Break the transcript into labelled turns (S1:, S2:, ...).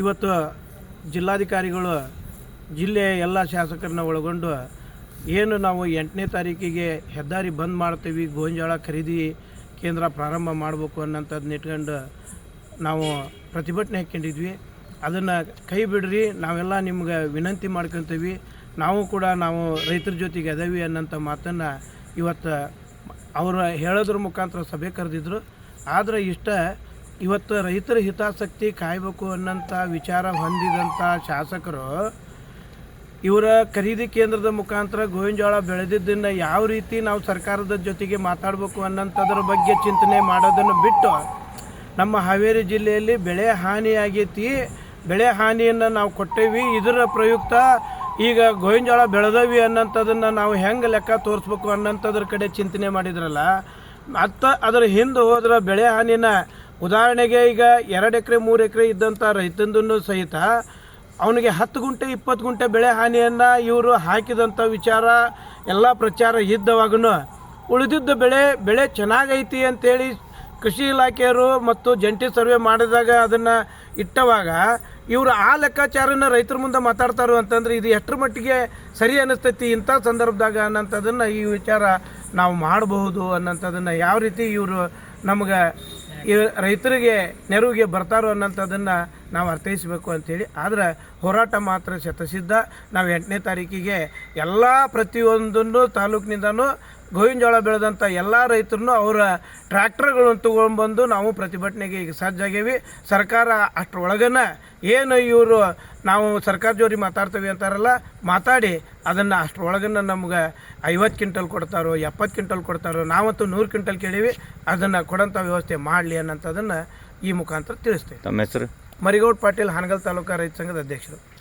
S1: ಇವತ್ತು ಜಿಲ್ಲಾಧಿಕಾರಿಗಳು ಜಿಲ್ಲೆಯ ಎಲ್ಲ ಶಾಸಕರನ್ನ ಒಳಗೊಂಡು ಏನು ನಾವು 8ನೇ ತಾರೀಕಿಗೆ ಹೆದ್ದಾರಿ ಬಂದ್ ಮಾಡ್ತೀವಿ, ಗೋಂಜಾಳ ಖರೀದಿ ಕೇಂದ್ರ ಪ್ರಾರಂಭ ಮಾಡಬೇಕು ಅನ್ನೋಂಥದ್ದನ್ನ ಇಟ್ಕೊಂಡು ನಾವು ಪ್ರತಿಭಟನೆ ಹಾಕ್ಕೊಂಡಿದ್ವಿ. ಅದನ್ನು ಕೈ ಬಿಡ್ರಿ, ನಾವೆಲ್ಲ ನಿಮ್ಗೆ ವಿನಂತಿ ಮಾಡ್ಕೊತೀವಿ, ನಾವು ರೈತರ ಜೊತೆಗೆ ಅದೇವಿ ಅನ್ನೋಂಥ ಮಾತನ್ನು ಇವತ್ತು ಅವರು ಹೇಳೋದ್ರ ಮುಖಾಂತರ ಸಭೆ ಕರೆದಿದ್ರು. ಆದರೆ ಇವತ್ತು ರೈತರ ಹಿತಾಸಕ್ತಿ ಕಾಯಬೇಕು ಅನ್ನೋಂಥ ವಿಚಾರ ಹೊಂದಿದಂಥ ಶಾಸಕರು ಇವರ ಖರೀದಿ ಕೇಂದ್ರದ ಮುಖಾಂತರ ಗೋವಿನಜೋಳ ಬೆಳೆದಿದ್ದನ್ನು ಯಾವ ರೀತಿ ನಾವು ಸರ್ಕಾರದ ಜೊತೆಗೆ ಮಾತಾಡಬೇಕು ಅನ್ನೋಂಥದ್ರ ಬಗ್ಗೆ ಚಿಂತನೆ ಮಾಡೋದನ್ನು ಬಿಟ್ಟು ನಮ್ಮ ಹಾವೇರಿ ಜಿಲ್ಲೆಯಲ್ಲಿ ಬೆಳೆ ಹಾನಿಯಾಗೈತಿ, ಬೆಳೆ ಹಾನಿಯನ್ನು ನಾವು ಕೊಟ್ಟೇವಿ, ಇದರ ಪ್ರಯುಕ್ತ ಈಗ ಗೋವಿನಜೋಳ ಬೆಳೆದವಿ ಅನ್ನೋಂಥದ್ದನ್ನು ನಾವು ಹೆಂಗೆ ಲೆಕ್ಕ ತೋರಿಸ್ಬೇಕು ಅನ್ನೋಂಥದ್ರ ಕಡೆ ಚಿಂತನೆ ಮಾಡಿದ್ರಲ್ಲ. ಅದರ ಹಿಂದೆ ಹೋದ್ರೆ ಬೆಳೆ ಹಾನಿನ ಉದಾಹರಣೆಗೆ ಈಗ 2 ಎಕರೆ 3 ಎಕರೆ ಇದ್ದಂಥ ರೈತಂದೂ ಸಹಿತ ಅವನಿಗೆ 10 ಗುಂಟೆ 20 ಗುಂಟೆ ಬೆಳೆ ಹಾನಿಯನ್ನು ಇವರು ಹಾಕಿದಂಥ ವಿಚಾರ ಎಲ್ಲ ಪ್ರಚಾರ ಇದ್ದವಾಗೂ ಉಳಿದಿದ್ದ ಬೆಳೆ ಚೆನ್ನಾಗೈತಿ ಅಂತೇಳಿ ಕೃಷಿ ಇಲಾಖೆಯವರು ಮತ್ತು ಜಂಟಿ ಸರ್ವೆ ಮಾಡಿದಾಗ ಅದನ್ನು ಇಟ್ಟವಾಗ ಇವರು ಆ ಲೆಕ್ಕಾಚಾರನ ರೈತರ ಮುಂದೆ ಮಾತಾಡ್ತಾರೋ ಅಂತಂದರೆ ಇದು ಎಷ್ಟರ ಮಟ್ಟಿಗೆ ಸರಿ ಅನ್ನಿಸ್ತೈತಿ ಇಂಥ ಸಂದರ್ಭದಾಗ ಅನ್ನೋಂಥದ್ದನ್ನು ಈ ವಿಚಾರ ನಾವು ಮಾಡಬಹುದು ಅನ್ನೋಂಥದ್ದನ್ನು ಯಾವ ರೀತಿ ಇವರು ನಮಗೆ ಈ ರೈತರಿಗೆ ನೆರವಿಗೆ ಬರ್ತಾರೋ ಅನ್ನೋಂಥದ್ದನ್ನು ನಾವು ಅರ್ಥೈಸಬೇಕು ಅಂಥೇಳಿ. ಆದರೆ ಹೋರಾಟ ಮಾತ್ರ ಶತಸಿದ್ಧ. ನಾವು 8ನೇ ತಾರೀಕಿಗೆ ಎಲ್ಲ ಪ್ರತಿಯೊಂದನ್ನು ತಾಲೂಕಿನಿಂದನೂ ಗೋವಿನಜೋಳ ಬೆಳೆದಂಥ ಎಲ್ಲ ರೈತರನ್ನು ಅವರ ಟ್ರ್ಯಾಕ್ಟರ್ಗಳನ್ನು ತೊಗೊಂಡ್ಬಂದು ನಾವು ಪ್ರತಿಭಟನೆಗೆ ಈಗ ಸಜ್ಜಾಗೇವಿ. ಸರ್ಕಾರ ಅಷ್ಟರೊಳಗನ ಏನು ಇವರು ನಾವು ಸರ್ಕಾರ ಜೋಡಿ ಮಾತಾಡ್ತೀವಿ ಅಂತಾರಲ್ಲ, ಮಾತಾಡಿ ಅದನ್ನು ಅಷ್ಟರೊಳಗನ ನಮ್ಗೆ 50 ಕ್ವಿಂಟಲ್ ಕೊಡ್ತಾರೋ 70 ಕ್ವಿಂಟಲ್ ಕೊಡ್ತಾರೋ, ನಾವಂತೂ 100 ಕ್ವಿಂಟಲ್ ಕೇಳೀವಿ, ಅದನ್ನು ಕೊಡೋಂಥ ವ್ಯವಸ್ಥೆ ಮಾಡಲಿ ಅನ್ನೋಂಥದ್ದನ್ನು ಈ ಮುಖಾಂತರ ತಿಳಿಸ್ತೇವೆ.
S2: ತಮ್ಮ ಹೆಸರು?
S1: ಮರಿಗೌಡ ಪಾಟೀಲ್, ಹಾನಗಲ್ ತಾಲೂಕಾ ರೈತ ಸಂಘದ ಅಧ್ಯಕ್ಷರು.